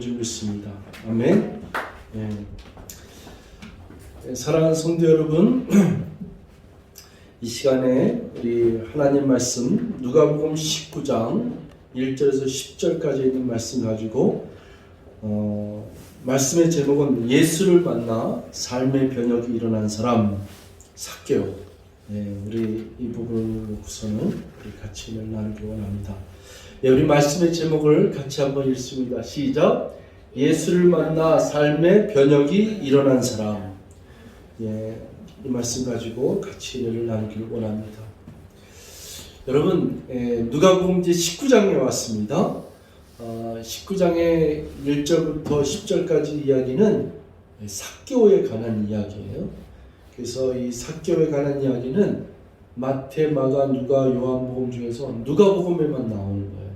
줄 믿습니다. 아멘. 예. 사랑하는 성도 여러분, 이 시간에 우리 하나님 말씀 누가복음 19장 1절에서 10절까지 있는 말씀 가지고 말씀의 제목은 예수를 만나 삶의 변혁이 일어난 사람 삭개오. 우리 이 부분을 놓고서는 우리 같이 나누기 원합니다. 우리 말씀의 제목을 같이 한번 읽습니다. 시작. 예수를 만나 삶의 변혁이 일어난 사람. 이 말씀 가지고 같이 은혜를 나누기를 원합니다. 여러분, 누가복음 19장에 왔습니다. 19장의 1절부터 10절까지 이야기는 삭개오에 관한 이야기예요. 그래서 이 삭개오에 관한 이야기는 마태, 마가, 누가, 요한복음 중에서 누가복음에만 나오는 거예요.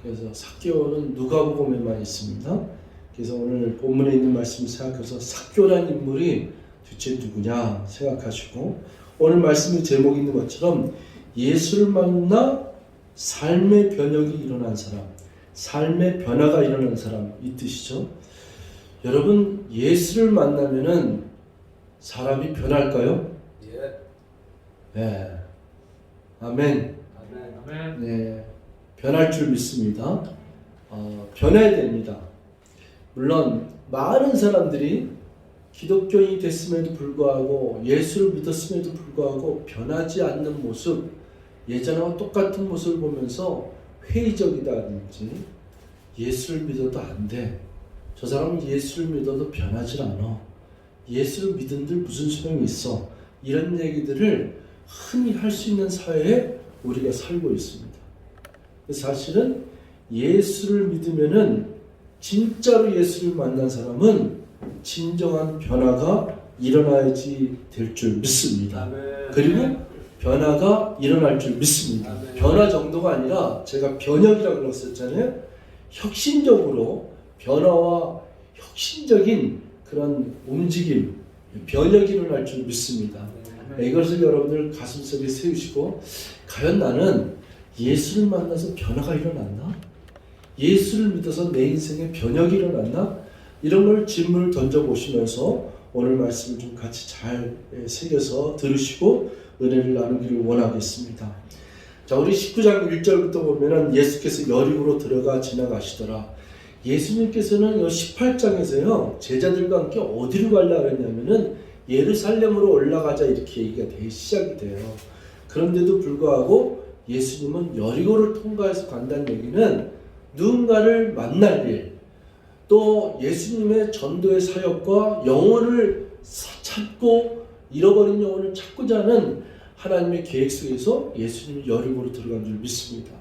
그래서 삭개오는 누가복음에만 있습니다. 그래서 오늘 본문에 있는 말씀 생각해서 삭개오라는 인물이 대체 누구냐 생각하시고, 오늘 말씀의 제목이 있는 것처럼 예수를 만나 삶의 변혁이 일어난 사람, 삶의 변화가 일어난 사람, 이 뜻이죠. 여러분, 예수를 만나면은 사람이 변할까요? 예. 네. 아멘. 아멘. 네. 변할 줄 믿습니다. 변해야 됩니다. 물론 많은 사람들이 기독교인이 됐음에도 불구하고 예수를 믿었음에도 불구하고 변하지 않는 모습, 예전과 똑같은 모습을 보면서 회의적이다든지 예수를 믿어도 안 돼, 저 사람은 예수를 믿어도 변하지 않아, 예수를 믿은들 무슨 소용이 있어, 이런 얘기들을 흔히 할 수 있는 사회에 우리가 살고 있습니다. 사실은 예수를 믿으면은, 진짜로 예수를 만난 사람은 진정한 변화가 일어나야지 될 줄 믿습니다. 아멘. 그리고 변화가 일어날 줄 믿습니다. 아멘. 변화 정도가 아니라, 제가 변혁이라고 그랬었잖아요. 혁신적으로 변화와 혁신적인 그런 움직임, 변혁이 일어날 줄 믿습니다. 이것을 여러분들 가슴속에 세우시고, 과연 나는 예수를 만나서 변화가 일어났나? 예수를 믿어서 내 인생에 변혁이 일어났나? 이런 걸 질문을 던져보시면서 오늘 말씀을 좀 같이 잘 새겨서 들으시고 은혜를 나누기를 원하겠습니다. 자, 우리 19장 1절부터 보면은 예수께서 여리고로 들어가 지나가시더라. 예수님께서는 18장에서요, 제자들과 함께 어디로 가려고 했냐면은 예루살렘으로 올라가자, 이렇게 얘기가 시작이 돼요. 그런데도 불구하고 예수님은 여리고를 통과해서 간다는 얘기는 누군가를 만날 일, 또 예수님의 전도의 사역과 영혼을 찾고, 잃어버린 영혼을 찾고자 하는 하나님의 계획 속에서 예수님이 여리고로 들어간 줄 믿습니다.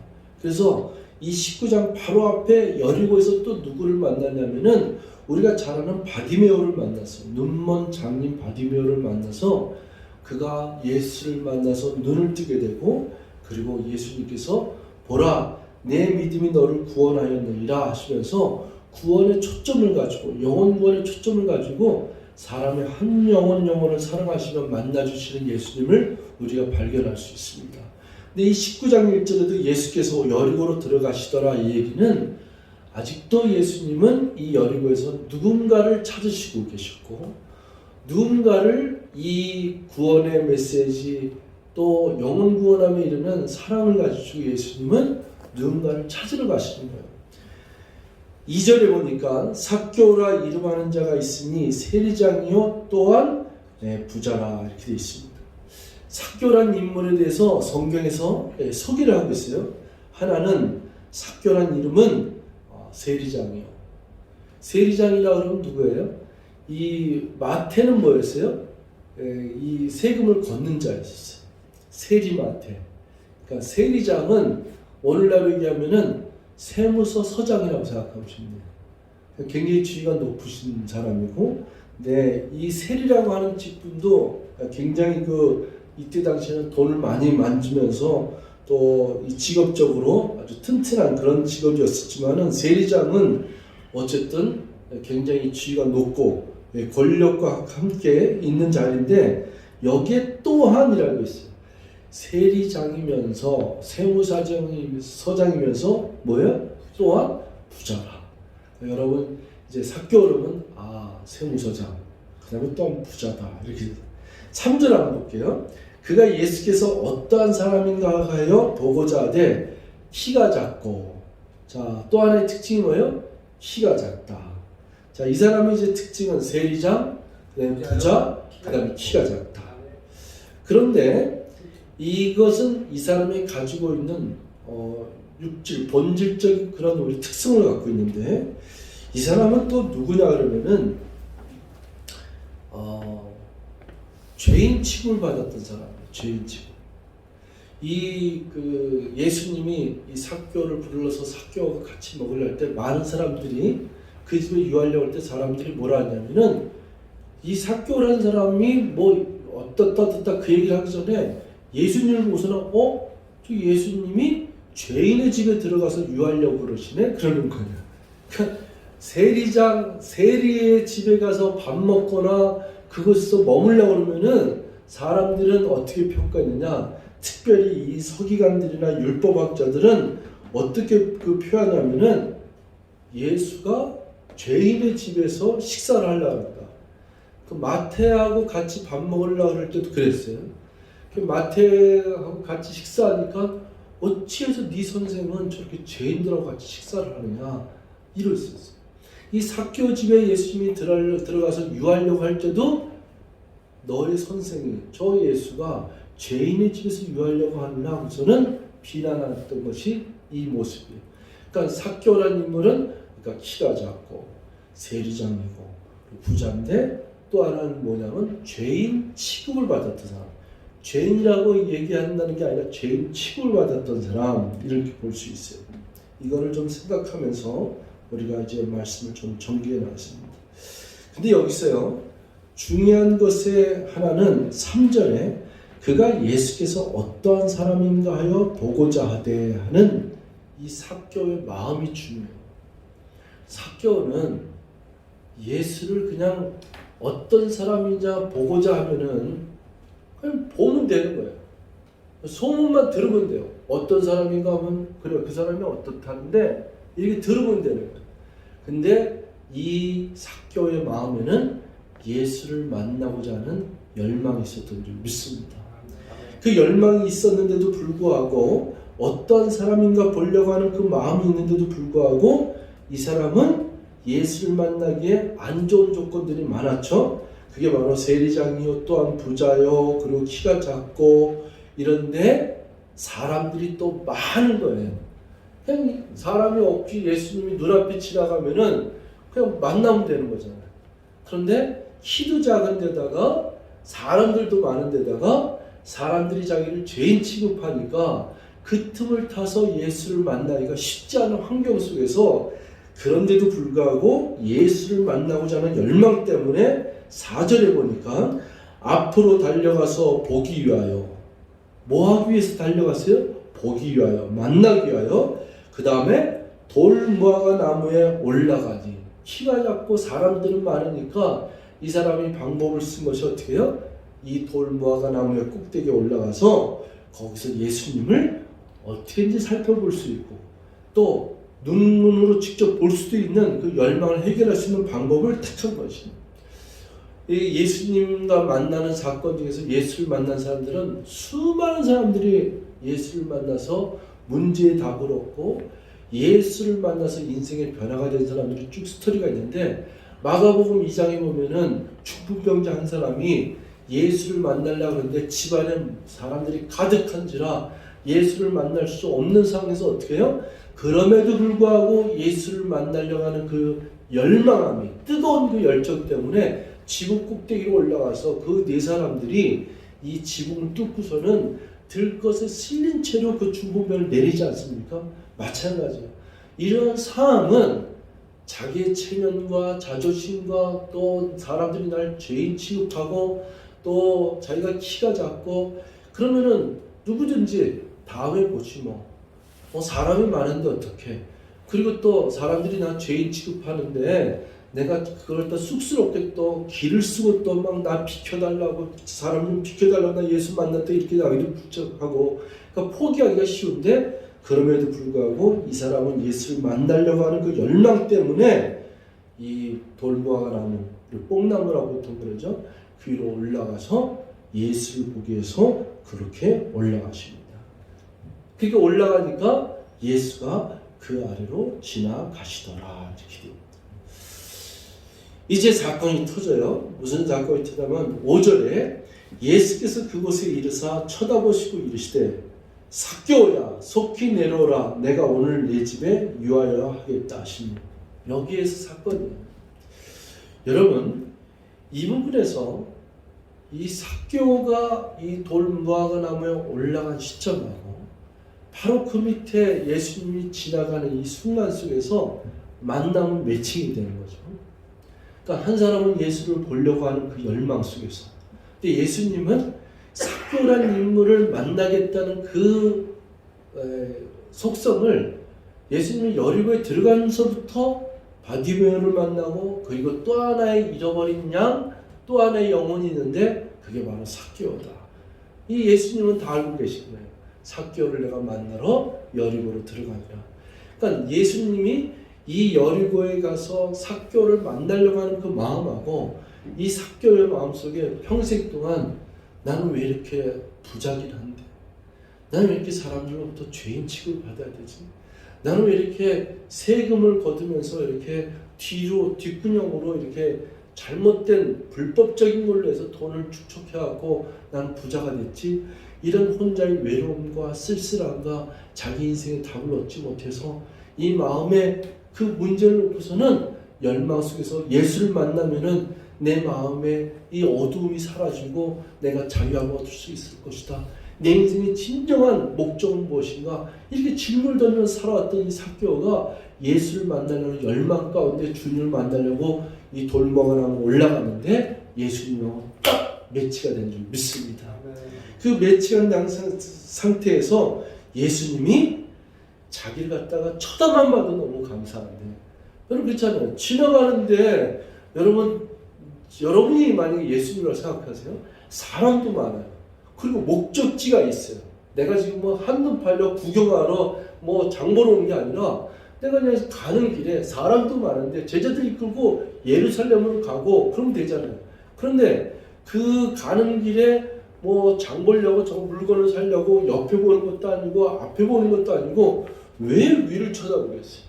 그래서 이 19장 바로 앞에 여리고에서 또 누구를 만났냐면은, 우리가 잘 아는 바디메오를 만났어요. 눈먼 장님 바디메오를 만나서 그가 예수를 만나서 눈을 뜨게 되고, 그리고 예수님께서 보라, 내 믿음이 너를 구원하였느니라 하시면서 구원의 초점을 가지고, 영혼 구원의 초점을 가지고 사람의 한 영혼을 사랑하시며 만나주시는 예수님을 우리가 발견할 수 있습니다. 근데 이 19장 1절에도 예수께서 여리고로 들어가시더라, 이 얘기는 아직도 예수님은 이 여리고에서 누군가를 찾으시고 계셨고, 누군가를 이 구원의 메시지, 또 영혼 구원함에 이르는 사랑을 가지시고 예수님은 누군가를 찾으러 가시는 거예요. 2절에 보니까 삭개오라 이름하는 자가 있으니 세리장이요 또한 부자라, 이렇게 되어 있습니다. 삭개오라는 인물에 대해서 성경에서 소개를 하고 있어요. 하나는 삭개오라는 이름은 세리장이요. 세리장이라고 그러면 누구예요? 이 마태는 뭐였어요? 이 세금을 걷는 자였었어요. 세리마태. 그러니까 세리장은 오늘날로 얘기하면은 세무서 서장이라고 생각하면 됩니다. 굉장히 지위가 높으신 사람이고, 이 세리라고 하는 직분도 굉장히 이때 당시에는 돈을 많이 만지면서 또 이 직업적으로 아주 튼튼한 그런 직업이었지만은, 세리장은 어쨌든 굉장히 지위가 높고 권력과 함께 있는 자리인데, 여기에 또한이라고 있어요. 세리장이면서 세무서장이면서 뭐예요? 또한 부자라. 여러분 이제 삭개오 그러면 세무서장, 그 다음에 또 한 부자다 이렇게. 3절 한번 볼게요. 그가 예수께서 어떠한 사람인가 하여 보고자 하되 키가 작고, 자, 또 하나의 특징이 뭐예요? 키가 작다. 자, 이 사람의 이제 특징은 세리장, 그다음에 부자, 그다음에 키가 작다. 그런데 이것은 이 사람이 가지고 있는 육질, 본질적인 그런 우리 특성을 갖고 있는데, 이 사람은 또 누구냐 그러면은 죄인 취급을 받았던 사람이에요. 죄인 취급. 예수님이 이 삭개오를 불러서 삭개오가 같이 먹으려 할 때 많은 사람들이 그 집에 유하려고 할 때 사람들이 뭐라 하냐면은 이 삭개오라는 사람이 뭐 어떻다 그 얘기를 하기 전에 예수님을 보고서는 저 예수님이 죄인의 집에 들어가서 유하려고 그러시네? 그러는 거예요. 그러니까 세리의 집에 가서 밥 먹거나 그곳에서 머물려고 그러면은 사람들은 어떻게 평가했느냐? 특별히 이 서기관들이나 율법학자들은 어떻게 표현하면은 예수가 죄인의 집에서 식사를 하려고 했다. 그 마태하고 같이 밥 먹으려고 할 때도 그랬어요. 마태하고 같이 식사하니까 어찌해서 네 선생은 저렇게 죄인들하고 같이 식사를 하느냐 이랬었어요. 이 삭개오 집에 예수님이 들어가서 유하려고 할 때도 너의 선생이 저 예수가 죄인의 집에서 유하려고 하느냐 하고서는 비난했던 것이 이 모습이에요. 그러니까 삭개오라는 인물은 그러니까 키가 작고 세리장이고 부자인데 또 하나는 뭐냐면 죄인 취급을 받았던 사람. 죄인이라고 얘기한다는 게 아니라 죄인 취급을 받았던 사람 이렇게 볼 수 있어요. 이거를 좀 생각하면서 우리가 이제 말씀을 좀 전개해 나왔습니다. 근데 여기서요 중요한 것의 하나는 3절에 그가 예수께서 어떠한 사람인가 하여 보고자 하되 하는 이 삭개오의 마음이 중요해요. 삭개오는 예수를 그냥 어떤 사람이냐 보고자 하면은 그냥 보면 되는 거예요. 소문만 들으면 돼요. 어떤 사람인가 하면 그래 그 사람이 어떻다는데 이렇게 들으면 되는 거예요. 근데 이 삭개오의 마음에는 예수를 만나고자 하는 열망이 있었던 줄 믿습니다. 그 열망이 있었는데도 불구하고 어떠한 사람인가 보려고 하는 그 마음이 있는데도 불구하고 이 사람은 예수를 만나기에 안 좋은 조건들이 많았죠. 그게 바로 세리장이요 또한 부자요 그리고 키가 작고 이런데 사람들이 또 많은 거예요. 그냥 사람이 없이 예수님이 눈앞에 지나가면은 그냥 만나면 되는 거잖아요. 그런데 키도 작은 데다가 사람들도 많은 데다가 사람들이 자기를 죄인 취급하니까 그 틈을 타서 예수를 만나기가 쉽지 않은 환경 속에서 그런데도 불구하고 예수를 만나고자 하는 열망 때문에 4절에 보니까 앞으로 달려가서 보기 위하여 뭐 하기 위해서 달려갔어요? 보기 위하여 만나기 위하여 그 다음에 돌무화과 나무에 올라가니 키가 작고 사람들은 많으니까 이 사람이 방법을 쓴 것이 어떻게 해요? 이 돌무화과 나무의 꼭대기에 올라가서 거기서 예수님을 어떻게든지 살펴볼 수 있고 또 눈으로 직접 볼 수도 있는 그 열망을 해결할 수 있는 방법을 택한 것입니다. 예수님과 만나는 사건 중에서 예수를 만난 사람들은 수많은 사람들이 예수를 만나서 문제의 답을 얻고 예수를 만나서 인생의 변화가 된 사람들이 쭉 스토리가 있는데 마가복음 2장에 보면은 중풍병자 한 사람이 예수를 만나려고 하는데 집안에 사람들이 가득한지라 예수를 만날 수 없는 상황에서 어떻게 해요? 그럼에도 불구하고 예수를 만나려고 하는 그 열망함이 뜨거운 그 열정 때문에 지붕 꼭대기로 올라가서 그 네 사람들이 이 지붕을 뚫고서는 들것에 실린 채로 그 중풍병을 내리지 않습니까? 마찬가지예요. 이러한 삶은 자기의 체면과 자존심과 또 사람들이 날 죄인 취급하고 또 자기가 키가 작고 그러면은 누구든지 다음에 보지 사람이 많은데 어떡해. 그리고 또 사람들이 나 죄인 취급하는데 내가 그걸 또 쑥스럽게 또 길을 쓰고 또 막 나 비켜달라고 사람 좀 비켜달라고 나 예수 만났다 이렇게 나기도 부쩍하고 그러니까 포기하기가 쉬운데 그럼에도 불구하고 이 사람은 예수를 만나려고 하는 그 열망 때문에 이 돌무화과 나무를 뽕나무라고 보통 그러죠. 그 위로 올라가서 예수를 보기 위해서 그렇게 올라가십니다. 그렇게 올라가니까 예수가 그 아래로 지나가시더라 이렇게 됩니다. 이제 사건이 터져요. 무슨 사건이 터지냐면 5절에 예수께서 그곳에 이르사 쳐다보시고 이르시되 삭개오야 속히 내려오라 내가 오늘 내 집에 유하여 하겠다 하시니 여기에서 사건이에요. 여러분 이 부분에서 이 삭개오가 이 돌무화과 나무에 올라간 시점하고 바로 그 밑에 예수님이 지나가는 이 순간 속에서 만남은 매칭이 되는 거죠. 그러니까 한 사람은 예수를 보려고 하는 그 열망 속에서, 근데 예수님은 삭개오라는 인물을 만나겠다는 그 속성을 예수님이 여리고에 들어가면서부터 바디메오를 만나고 그리고 또 하나의 잃어버린 양, 또 하나의 영혼이 있는데 그게 바로 삭개오다. 이 예수님은 다 알고 계신 거예요. 삭개오를 내가 만나러 여리고로 들어가니라. 그러니까 예수님이 이 여리고에 가서 삭개오를 만나려고 하는 그 마음하고 이 삭개오의 마음속에 평생 동안 나는 왜 이렇게 부자기한데, 나는 왜 이렇게 사람들로부터 죄인 취급받아야 되지, 나는 왜 이렇게 세금을 거두면서 이렇게 뒷구녕으로 이렇게 잘못된 불법적인 걸로 해서 돈을 축적해갖고 나는 부자가 됐지, 이런 혼자의 외로움과 쓸쓸함과 자기 인생의 답을 얻지 못해서 이 마음에 그 문제를 놓고서는 열망 속에서 예수를 만나면은 내 마음에 이 어두움이 사라지고 내가 자유함을 얻을 수 있을 것이다. 내 인생의 진정한 목적은 무엇인가? 이렇게 질문을 던지면서 살아왔던 이 삭개오가 예수를 만나려는 열망 가운데 주님을 만나려고 이 돌무화과 나무 올라갔는데 예수님하고 딱 매치가 된 줄 믿습니다. 그 매치가 된 상태에서 예수님이 자기를 갖다가 쳐다만 봐도 너무 감사한데, 여러분 그렇잖아요. 지나가는데 여러분이 만약에 예수님이라고 생각하세요. 사람도 많아요. 그리고 목적지가 있어요. 내가 지금 뭐 한눈 팔려 구경하러 뭐 장 보러 온 게 아니라 내가 그냥 가는 길에 사람도 많은데 제자들 이끌고 예루살렘으로 가고 그러면 되잖아요. 그런데 그 가는 길에 뭐 장 보려고 저 물건을 사려고 옆에 보는 것도 아니고 앞에 보는 것도 아니고 왜 위를 쳐다보겠어요?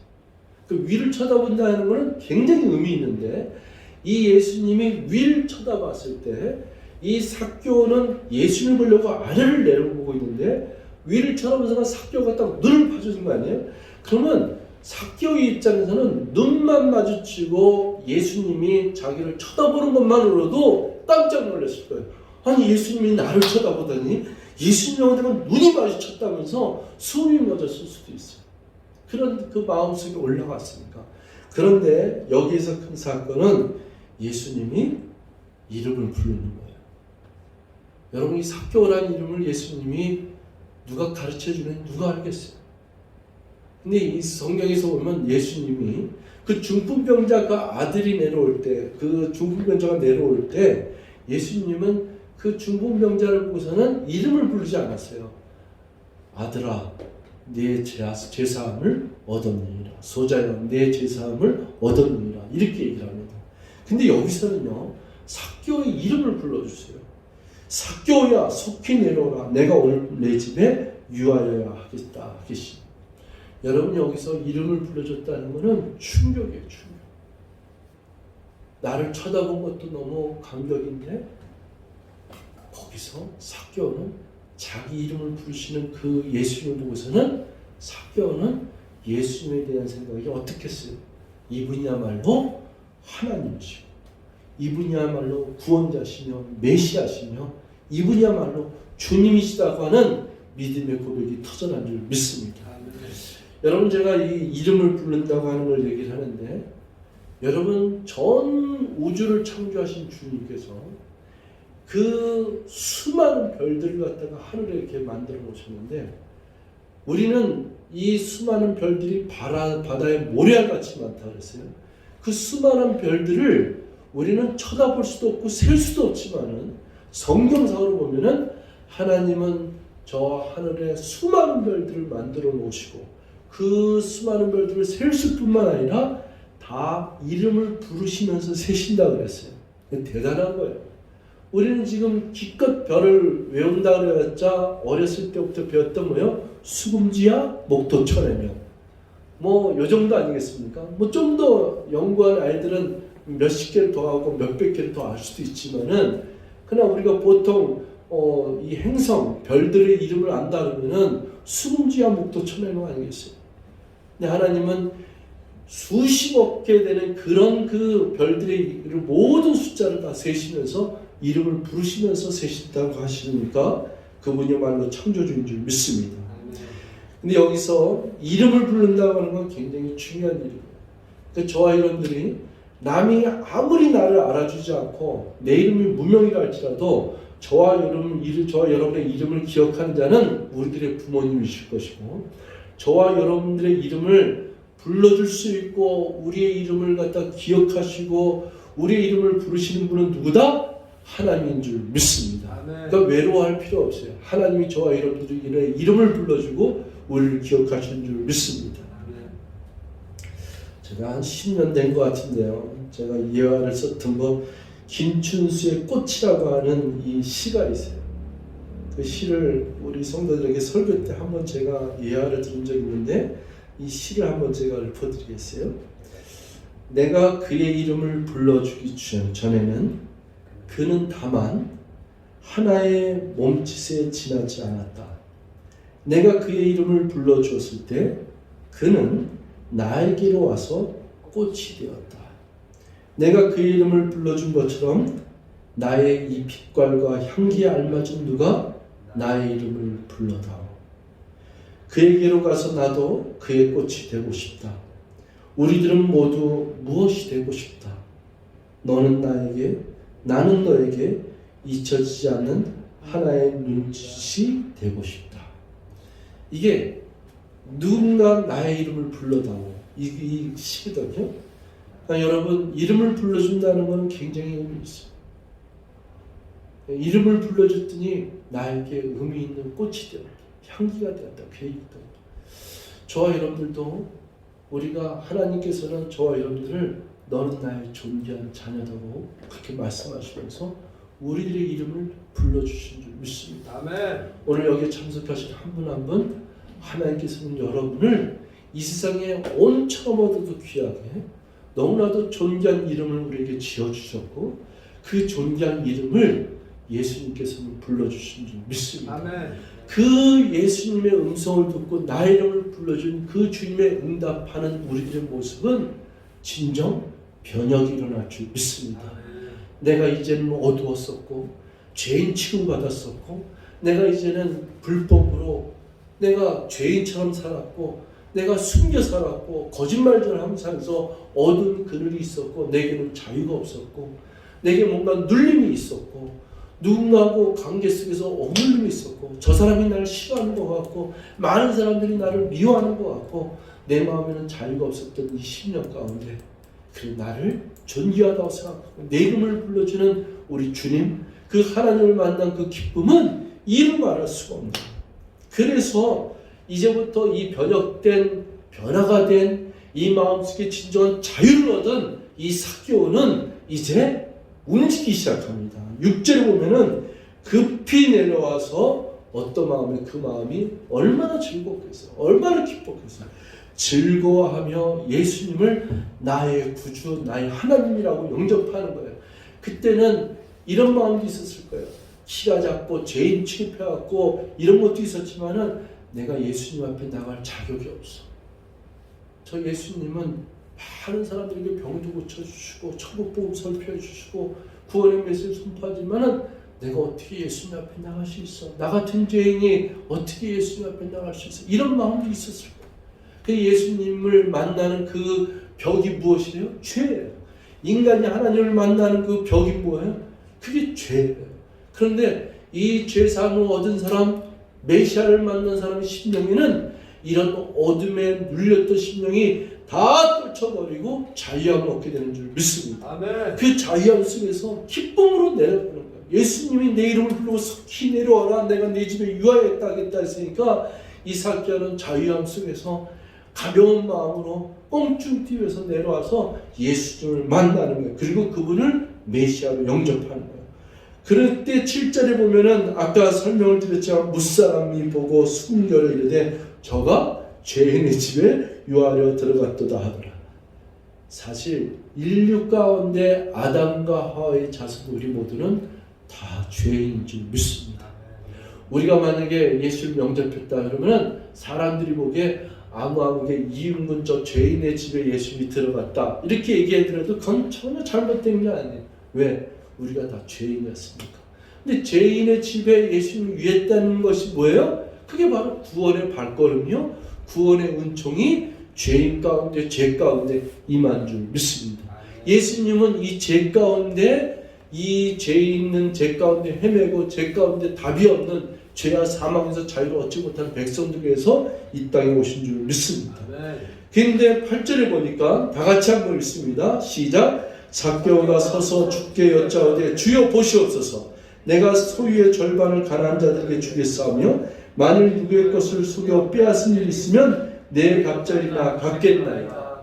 그 위를 쳐다본다는 것은 굉장히 의미 있는데, 이 예수님이 위를 쳐다봤을 때 이 삭개오는 예수님을 보려고 아래를 내려보고 있는데 위를 쳐다보면서 삭개오가 딱 눈을 봐주는 거 아니에요? 그러면 삭개오의 입장에서는 눈만 마주치고 예수님이 자기를 쳐다보는 것만으로도 깜짝 놀랐을 거예요. 아니 예수님이 나를 쳐다보다니 예수님하고 눈이 마주쳤다면서 숨이 멎었을 수도 있어요. 그런 그 마음속에 올라갔으니까. 그런데 여기에서 큰 사건은 예수님이 이름을 부르는 거예요. 여러분 이 삭개오라는 이름을 예수님이 누가 가르쳐주면 누가 알겠어요? 근데 이 성경에서 보면 예수님이 그 중풍병자 그 아들이 내려올 때, 그 중풍병자가 내려올 때 예수님은 그 중풍병자를 보고서는 이름을 부르지 않았어요. 아들아 내 제사함을 얻었느니라, 소자여 내 제사함을 얻었느니라, 이렇게 얘기를 합니다. 근데 여기서는요 삭개오의 이름을 불러주세요. 삭개오야 속히 내려오라 내가 오늘 내 집에 유하여야 하겠다 하겠시. 여러분 여기서 이름을 불러줬다는 것은 충격이에요. 충격. 나를 쳐다본 것도 너무 감격인데 거기서 삭개오는 자기 이름을 부르시는 그 예수님을 보고서는 삭개오는 예수님에 대한 생각이 어떻겠어요? 이분이야말로 하나님이시고 이분이야말로 구원자시며 메시아시며 이분이야말로 주님이시다고 하는 믿음의 고백이 터져난 줄 믿습니다. 여러분 제가 이 이름을 부른다고 하는 걸 얘기를 하는데, 여러분 전 우주를 창조하신 주님께서 그 수많은 별들을 갖다가 하늘에 이렇게 만들어 놓으셨는데, 우리는 이 수많은 별들이 바다에 모래알같이 많다 그랬어요. 그 수많은 별들을 우리는 쳐다볼 수도 없고 셀 수도 없지만은 성경상으로 보면은 하나님은 저 하늘에 수많은 별들을 만들어 놓으시고 그 수많은 별들을 셀 뿐만 아니라 다 이름을 부르시면서 세신다 그랬어요. 대단한 거예요. 우리는 지금 기껏 별을 외운다 그랬자 어렸을 때부터 배웠던 뭐요? 수금지야 목도천해며 뭐 요 정도 아니겠습니까? 뭐 좀 더 연구한 아이들은 몇십 개를 더 하고 몇백 개를 더 알 수도 있지만은 그냥 우리가 보통 이 행성 별들의 이름을 안다 그러면은 수금지야 목도천해며 아니겠어요? 근데 하나님은 수십억 개 되는 그런 그 별들의 모든 숫자를 다 세시면서 이름을 부르시면서 세신다고 하시니까 그분이야말로 창조주인 줄 믿습니다. 근데 여기서 이름을 부른다고 하는 건 굉장히 중요한 일이에요. 그러니까 저와 여러분들이 남이 아무리 나를 알아주지 않고 내 이름이 무명이라 할지라도 저와 여러분의 이름을 기억하는 자는 우리들의 부모님이실 것이고 저와 여러분들의 이름을 불러줄 수 있고 우리의 이름을 갖다 기억하시고 우리의 이름을 부르시는 분은 누구다? 하나님인 줄 믿습니다. 그러니까 외로워할 필요 없어요. 하나님이 저와 여러분들의 이름을 불러주고 우리를 기억하시는 줄 믿습니다. 제가 한 10년 된 것 같은데요. 제가 예화를 썼던 거 김춘수의 꽃이라고 하는 이 시가 있어요. 그 시를 우리 성도들에게 설교 때 한번 제가 예화를 들은 적이 있는데 이 시를 한번 제가 읊어드리겠어요. 내가 그의 이름을 불러주기 전에는 그는 다만 하나의 몸짓에 지나지 않았다. 내가 그의 이름을 불러주었을 때 그는 나에게로 와서 꽃이 되었다. 내가 그의 이름을 불러준 것처럼 나의 이 빛깔과 향기에 알맞은 누가 나의 이름을 불러다오. 그에게로 가서 나도 그의 꽃이 되고 싶다. 우리들은 모두 무엇이 되고 싶다. 너는 나에게, 나는 너에게 잊혀지지 않는 하나의 눈짓이 되고 싶다. 이게 누군가 나의 이름을 불러다오. 이 시거든요. 그러니까 여러분 이름을 불러준다는 것은 굉장히 의미 있어요. 이름을 불러줬더니 나에게 의미 있는 꽃이 되었다. 향기가 되었다. 계획이 되었다. 저와 여러분들도 우리가 하나님께서는 저와 여러분들을 너는 나의 존귀한 자녀다고 그렇게 말씀하시면서 우리들의 이름을 불러주신 줄 믿습니다. 아멘. 오늘 여기에 참석하신 한 분 한 분 하나님께서는 여러분을 이 세상에 온처럼 얻어도 귀하게 너무나도 존귀한 이름을 우리에게 지어주셨고 그 존귀한 이름을 예수님께서는 불러주신 줄 믿습니다. 아멘. 그 예수님의 음성을 듣고 나의 이름을 불러준 그 주님의 응답하는 우리들의 모습은 진정 변혁이 일어날 줄 믿습니다. 내가 이제는 어두웠었고 죄인 취급받았었고 내가 이제는 불법으로 내가 죄인처럼 살았고 내가 숨겨 살았고 거짓말을 하면서 어두운 그늘이 있었고 내게는 자유가 없었고 내게 뭔가 눌림이 있었고 누군가하고 관계 속에서 억눌림이 있었고 저 사람이 나를 싫어하는 것 같고 많은 사람들이 나를 미워하는 것 같고 내 마음에는 자유가 없었던 이 10년 가운데 그 나를 존귀하다고 생각하고 내 이름을 불러주는 우리 주님 그 하나님을 만난 그 기쁨은 이루 말할 수가 없는 거예요. 그래서 이제부터 이 변혁된 변화가 된 이 마음속에 진정한 자유를 얻은 이 사개오는 이제 움직이기 시작합니다. 6절에 보면은 급히 내려와서 어떤 마음에 그 마음이 얼마나 즐겁겠어요. 얼마나 기뻤겠어요. 즐거워하며 예수님을 나의 구주, 나의 하나님이라고 영접하는 거예요. 그때는 이런 마음도 있었을 거예요. 키가 작고 죄인 취급해갖고 이런 것도 있었지만은 내가 예수님 앞에 나갈 자격이 없어. 저 예수님은 많은 사람들에게 병도 고쳐주시고 천국복음 설교해주시고 구원의 메시지를 선포하지만은 내가 어떻게 예수님 앞에 나갈 수 있어? 나 같은 죄인이 어떻게 예수님 앞에 나갈 수 있어? 이런 마음도 있었을 거예요. 그 예수님을 만나는 그 벽이 무엇이에요? 죄예요. 인간이 하나님을 만나는 그 벽이 뭐예요? 그게 죄예요. 그런데 이 죄사함을 얻은 사람, 메시아를 만난 사람의 심령에는 이런 어둠에 눌렸던 심령이 다 떨쳐버리고 자유함을 얻게 되는 줄 믿습니다. 아멘. 그 자유함 속에서 기쁨으로 내려가는 거예요. 예수님이 내 이름을 부르고 속히 내려와라, 내가 내 집에 유하였다 하겠다 했으니까 이삭야는 자유함 속에서 가벼운 마음으로 꽁충 뛰면서 내려와서 예수님을 만나는 거예요. 그리고 그분을 메시아로 영접하는 거예요. 그럴 때 7절에 보면은 아까 설명을 드렸지만 무사람이 보고 순결을 이르되 저가 죄인의 집에 유하려 들어갔도다 하더라. 사실 인류 가운데 아담과 하와의 자손 우리 모두는 다 죄인인 줄 믿습니다. 우리가 만약에 예수를 영접했다 그러면은 사람들이 보기에 아무게 이은근 저 죄인의 집에 예수님이 들어갔다 이렇게 얘기하더라도 그건 전혀 잘못된 게 아니에요. 왜? 우리가 다 죄인이었습니까? 근데 죄인의 집에 예수님을 위했다는 것이 뭐예요? 그게 바로 구원의 발걸음이요, 구원의 은총이 죄인 가운데 죄 가운데 임한 줄 믿습니다. 예수님은 이 죄 가운데, 이 죄 있는 죄 가운데 헤매고 죄 가운데 답이 없는 죄와 사망에서 자유를 얻지 못한 백성들 위해서 이 땅에 오신 줄 믿습니다. 그런데 8절에 보니까 다 같이 한번 읽습니다. 시작. 삭개오가 서서 주께 여짜오되 주여 보시옵소서. 내가 소유의 절반을 가난한 자들에게 주겠사오며 만일 누구의 것을 속여 빼앗은 일이 있으면 내 갑절이나 갚겠나이다.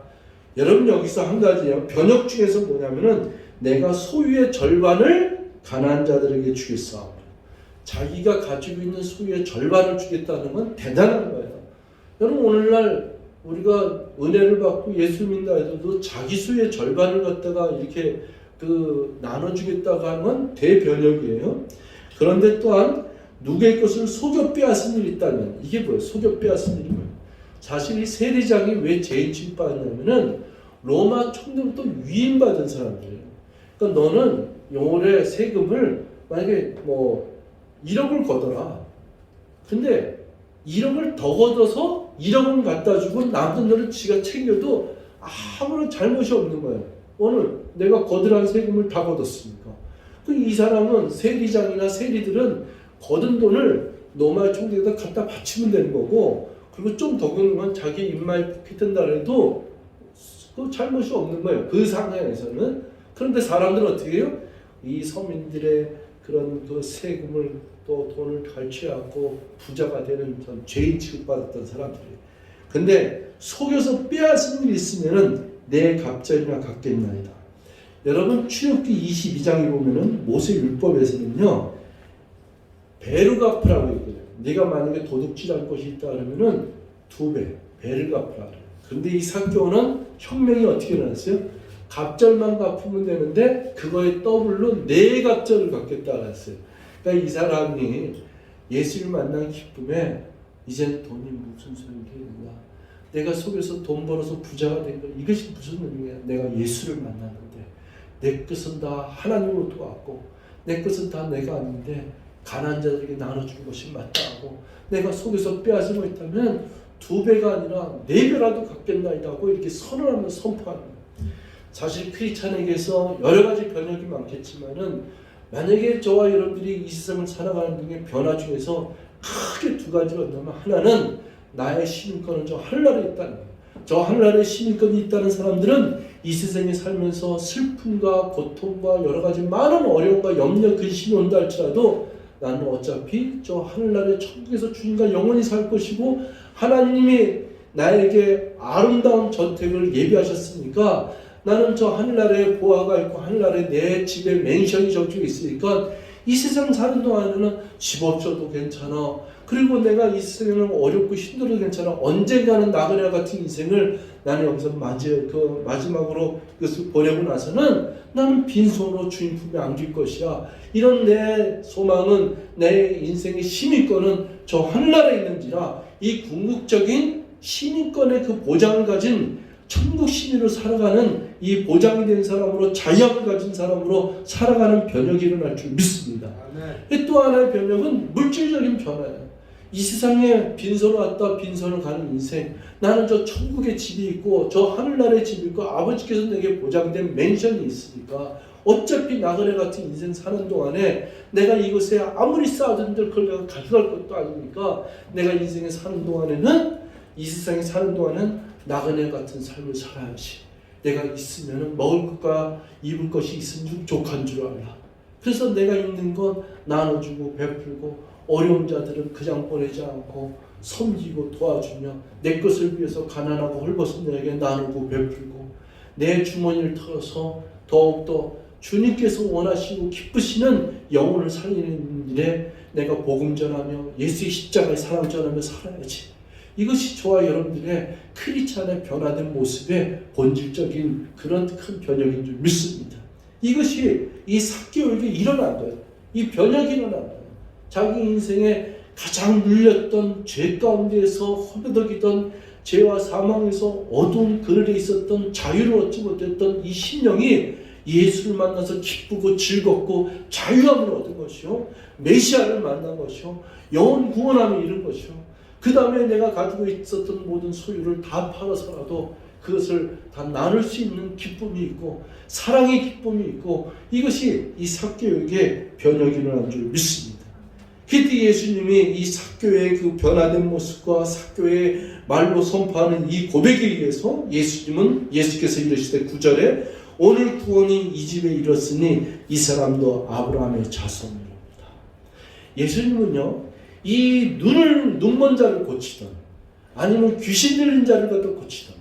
여러분 여기서 한 가지요. 번역 중에서 뭐냐면은 내가 소유의 절반을 가난한 자들에게 주겠사오며, 자기가 가지고 있는 소유의 절반을 주겠다는 건 대단한 거예요. 여러분 오늘날 우리가 은혜를 받고 예수 믿는다 해도 자기 소유의 절반을 갖다가 이렇게 나눠주겠다고 하는 건 대변역이에요. 그런데 또한 누구의 것을 속여 빼앗은 일이 있다면, 이게 뭐예요? 속여 빼앗은 일이 뭐예요? 사실 이 세리장이 왜 죄인 취급받냐면은 로마 총독부터 위임받은 사람들이에요. 그러니까 너는 올해 세금을 만약에 1억을 걷어라. 근데 1억을 더 걷어서 1억은 갖다 주고 남은 돈을 지가 챙겨도 아무런 잘못이 없는 거예요. 오늘 내가 거들한 세금을 다 걷었으니까. 이 사람은 세리장이나 세리들은 거둔 돈을 로마 총독에다 갖다 바치면 되는 거고, 그리고 좀 더 걷는 자기 입마에 핏든다 해도 그 잘못이 없는 거예요. 그 상황에서는. 그런데 사람들은 어떻게 해요? 이 서민들의 그런 그 세금을 또 돈을 갈취하고 부자가 되는 전 죄인 취급받았던 사람들이에요. 근데 속여서 빼앗은 일이 있으면은 내 갑절이나 갚겠나이다. 여러분 출애굽기 22장에 보면은 모세 율법에서는요, 배를 갚으라고 했거든요. 네가 만약에 도둑질한 것이 있다 그러면은 2배 배를 갚으라 그래요. 근데 이 삭개오는 혁명이 어떻게 일어났어요? 갑절만 갚으면 되는데 그거에 더블로 4갑절을 갚겠다 그랬어요. 그러니까 이 사람이 예수를 만난 기쁨에 이제 돈이 무슨 소용이겠나? 내가 속여서 돈 벌어서 부자가 된 거 이것이 무슨 의미야? 내가 예수를 만났는데 내 것은 다 하나님으로부터 왔고 내 것은 다 내가 아닌데 가난한 자들에게 나눠준 것이 맞다 하고 내가 속여서 빼앗은 거 있다면 2배가 아니라 4배라도 갚겠나이다 하고 이렇게 선언하며 선포하는 거예요. 사실 크리스찬에게서 여러 가지 변혁이 많겠지만은 만약에 저와 여러분들이 이 세상을 살아가는 중에 변화 중에서 크게 2가지가 있다면, 하나는 나의 시민권은 저 하늘나라에 있다는 거예요. 저 하늘나라에 시민권이 있다는 사람들은 이 세상에 살면서 슬픔과 고통과 여러 가지 많은 어려움과 염려 근심이 온다 할지라도 나는 어차피 저 하늘나라의 천국에서 주님과 영원히 살 것이고 하나님이 나에게 아름다운 저택을 예비하셨으니까 나는 저 하늘나라에 보아가 있고 하늘나라에 내 집에 맨션이 저쪽에 있으니까 이 세상 사는 동안에는 집 없어도 괜찮아. 그리고 내가 이 세상에는 어렵고 힘들어도 괜찮아. 언젠가는 나그네 같은 인생을 나는 여기서 마지막으로 이것을 보내고 나서는 나는 빈손으로 주님 품에 안길 것이야. 이런 내 소망은, 내 인생의 시민권은 저 하늘나라에 있는지라 이 궁극적인 시민권의 그 보장을 가진 천국 시민으로 살아가는 이 보장이 된 사람으로, 자유함을 가진 사람으로 살아가는 변혁이 일어날 줄 믿습니다. 또 하나의 변혁은 물질적인 변화예요. 이 세상에 빈손으로 왔다 빈손으로 가는 인생, 나는 저 천국에 집이 있고 저 하늘나라에 집이 있고 아버지께서 내게 보장된 맨션이 있으니까 어차피 나그네 같은 인생 사는 동안에 내가 이것에 아무리 쌓아둔들 그걸 내가 가져갈 것도 아니니까 내가 인생에 사는 동안에는, 이 세상에 사는 동안은 나그네 같은 삶을 살아야지. 내가 있으면 먹을 것과 입을 것이 있으면 족한 줄 알라. 그래서 내가 있는 건 나눠주고 베풀고 어려운 자들은 그냥 보내지 않고 섬기고 도와주며 내 것을 위해서 가난하고 헐벗은 자에게 나누고 베풀고 내 주머니를 털어서 더욱더 주님께서 원하시고 기쁘시는 영혼을 살리는 일에 내가 복음 전하며 예수의 십자가의 사랑 전하며 살아야지. 이것이 저와 여러분들의 크리스찬의 변화된 모습의 본질적인 그런 큰 변혁인 줄 믿습니다. 이것이 이 삭개오에게 일어난 거예요. 이 변혁이 일어난 거예요. 자기 인생에 가장 눌렸던 죄 가운데에서 허덕이던 죄와 사망에서 어두운 그늘에 있었던 자유를 얻지 못했던 이 심령이 예수를 만나서 기쁘고 즐겁고 자유함을 얻은 것이요, 메시아를 만난 것이요, 영혼 구원함이 이룬 것이요, 그 다음에 내가 가지고 있었던 모든 소유를 다 팔아서라도 그것을 다 나눌 수 있는 기쁨이 있고 사랑의 기쁨이 있고, 이것이 이 삭개오에게 변혁이 일어난 줄 믿습니다. 그때 예수님이 이 삭개오의 그 변화된 모습과 삭개오의 말로 선포하는 이 고백에 의해서 예수께서 이르시되 9절에 오늘 구원이 이 집에 이르렀으니 이 사람도 아브라함의 자손이로다. 예수님은요, 이 눈먼 자를 고치던, 아니면 귀신 들린 자를 갖다 고치던,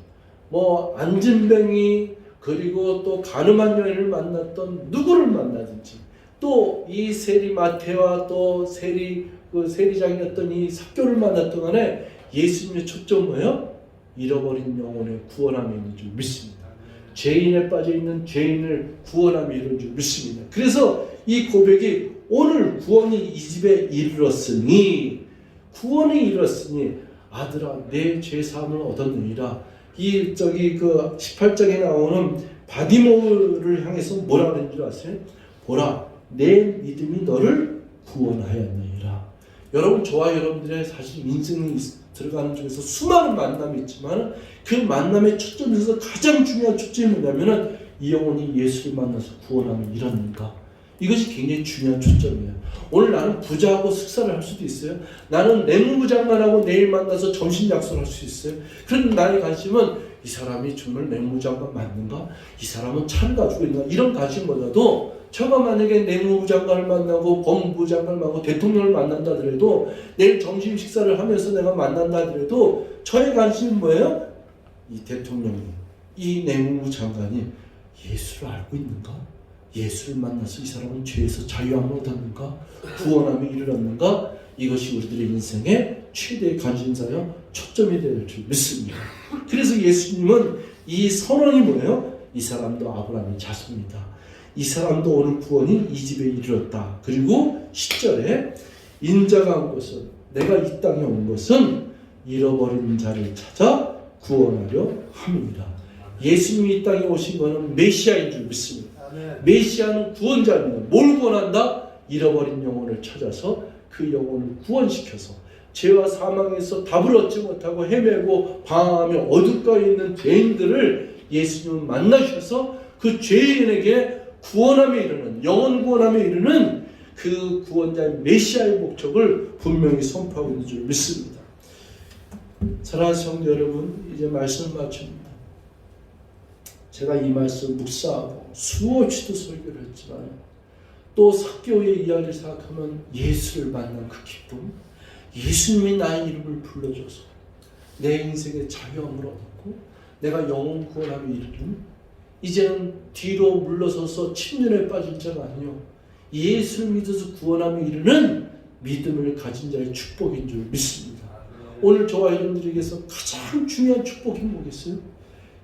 안진뱅이, 그리고 또 가늠한 여인을 만났던 누구를 만나든지, 또 이 세리마태와 또 세리장이었던 이 삭개오를 만났던 간에 예수님의 초점 뭐예요? 잃어버린 영혼의 구원함이 있는 줄 믿습니다. 죄인에 빠져있는 죄인을 구원함이 이룬 줄 믿습니다. 그래서 이 고백이 오늘 구원이 이 집에 이르렀으니, 구원이 이르렀으니 아들아 내 죄사함을 얻었느니라. 이 18장에 나오는 바디모를 향해서 뭐라 그랬는 줄 아세요? 보라 내 믿음이 너를 구원하였느니라. 여러분, 저와 여러분들의 사실 인생이 들어가는 중에서 수많은 만남이 있지만 그 만남의 초점에서 가장 중요한 초점이 뭐냐면은 이 영혼이 예수를 만나서 구원함을 이뤘는가. 이것이 굉장히 중요한 초점이에요. 오늘 나는 부자하고 식사를 할 수도 있어요. 나는 내무장관하고 내일 만나서 점심 약속을 할 수 있어요. 그런데 나의 관심은 이 사람이 정말 내무장관 맞는가? 이 사람은 차를 가지고 있는가? 이런 관심보다도 제가 만약에 내무부 장관을 만나고 법무부 장관을 만나고 대통령을 만난다 하더라도 내일 점심 식사를 하면서 내가 만난다 하더라도 저의 관심은 뭐예요? 이 대통령이, 이 내무부 장관이 예수를 알고 있는가? 예수를 만나서 이 사람은 죄에서 자유함을 얻었는가? 구원함에 이르렀는가? 이것이 우리들의 인생의 최대의 관심사요, 초점이 될 줄 믿습니다. 그래서 예수님은 이 선언이 뭐예요? 이 사람도 아브라함의 자손이다. 이 사람도 오늘 구원이 이 집에 이르렀다. 그리고 10절에 인자가 온 것은, 내가 이 땅에 온 것은 잃어버린 자를 찾아 구원하려 함이니라. 예수님이 이 땅에 오신 것은 메시아인 줄 믿습니다. 메시아는 구원자입니다. 뭘 구원한다? 잃어버린 영혼을 찾아서 그 영혼을 구원시켜서 죄와 사망에서 답을 얻지 못하고 헤매고 방황하며 어둡게 있는 죄인들을 예수님은 만나셔서 그 죄인에게 구원함에 이르는, 영혼 구원함에 이르는 그 구원자의 메시아의 목적을 분명히 선포하고 있는 줄 믿습니다. 사랑하는 성도 여러분, 이제 말씀을 마칩니다. 제가 이 말씀을 묵상하고 수없이도 설교를 했지만 또 삭개오의 이야기를 생각하면 예수를 만난 그 기쁨, 예수님이 나의 이름을 불러줘서 내 인생의 자유함을 얻었고 내가 영혼 구원함에 이르는, 이제는 뒤로 물러서서 침륜에 빠질 자가 아니요 예수를 믿어서 구원함에 이르는 믿음을 가진 자의 축복인 줄 믿습니다. 오늘 저와 여러분들에게서 가장 중요한 축복이 뭐겠어요?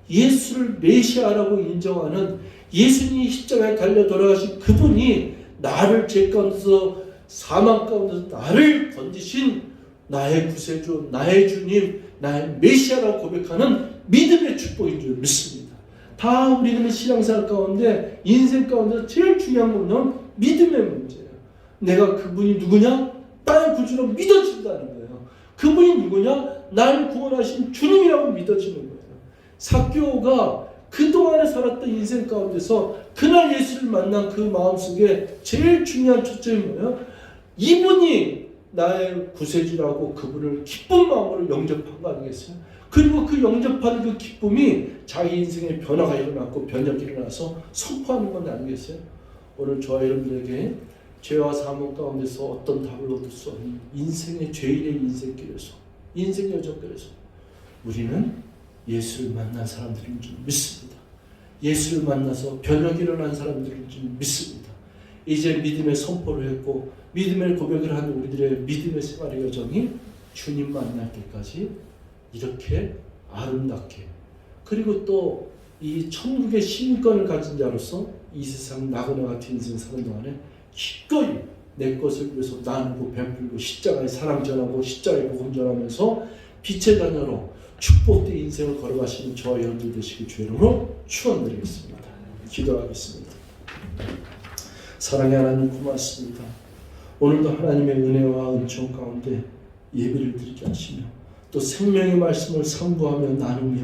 예수를 메시아라고 인정하는, 예수님이 십자가에 달려 돌아가신 그분이 나를 죄 가운데서, 사망 가운데서 나를 건지신 나의 구세주, 나의 주님, 나의 메시아라고 고백하는 믿음의 축복인 줄 믿습니다. 다 우리는 신앙생활 가운데, 인생 가운데 제일 중요한 건 믿음의 문제예요. 내가 그분이 누구냐? 나의 구주로 믿어진다는 거예요. 그분이 누구냐? 나를 구원하신 주님이라고 믿어지는 거예요. 삭개오가 그동안에 살았던 인생 가운데서 그날 예수를 만난 그 마음속에 제일 중요한 초점이 뭐예요? 이분이 나의 구세주라고 그분을 기쁜 마음으로 영접한 거 아니겠어요? 그리고 그 영접한 그 기쁨이 자기 인생의 변화가 일어났고 변혁이 일어나서 선포하는 건 아니겠어요? 오늘 저와 여러분들에게 죄와 사망 가운데서 어떤 답을 얻을 수 없는 인생의 죄인의 인생길에서, 인생 여정길에서 우리는 예수를 만난 사람들인 줄 믿습니다. 예수를 만나서 변혁이 일어난 사람들인 줄 믿습니다. 이제 믿음의 선포를 했고 믿음의 고백을 하는 우리들의 믿음의 생활의 여정이 주님 만날 때까지 이렇게 아름답게, 그리고 또 이 천국의 시민권을 가진 자로서 이 세상 나그네 같은 인생 사는 동안에 기꺼이 내 것을 위해서 나누고 베풀고 십자가의 사랑 전하고 십자가의 복음 전하면서 빛의 자녀로 축복된 인생을 걸어가시는 저와 여러분들 되시길 주의 이름으로 축원드리겠습니다. 기도하겠습니다. 사랑의 하나님 고맙습니다. 오늘도 하나님의 은혜와 은총 가운데 예배를 드리게 하시며 또 생명의 말씀을 상고하며 나누며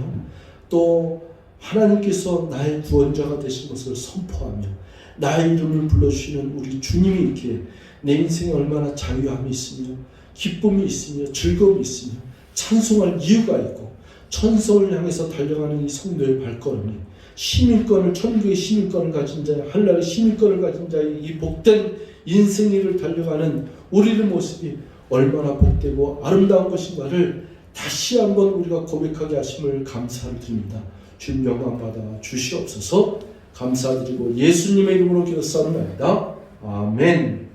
또 하나님께서 나의 구원자가 되신 것을 선포하며 나의 이름을 불러주시는 우리 주님이 있기에 내 인생에 얼마나 자유함이 있으며 기쁨이 있으며 즐거움이 있으며 찬송할 이유가 있고 천성을 향해서 달려가는 이 성도의 발걸음이 시민권을, 천국의 시민권을 가진 자의, 하늘나라의 시민권을 가진 자의 이 복된 인생일을 달려가는 우리의 모습이 얼마나 복되고 아름다운 것인가를 다시 한번 우리가 고백하게 하심을 감사를 드립니다. 주님 영광 받아 주시옵소서. 감사드리고 예수님의 이름으로 기도하옵나이다. 아멘.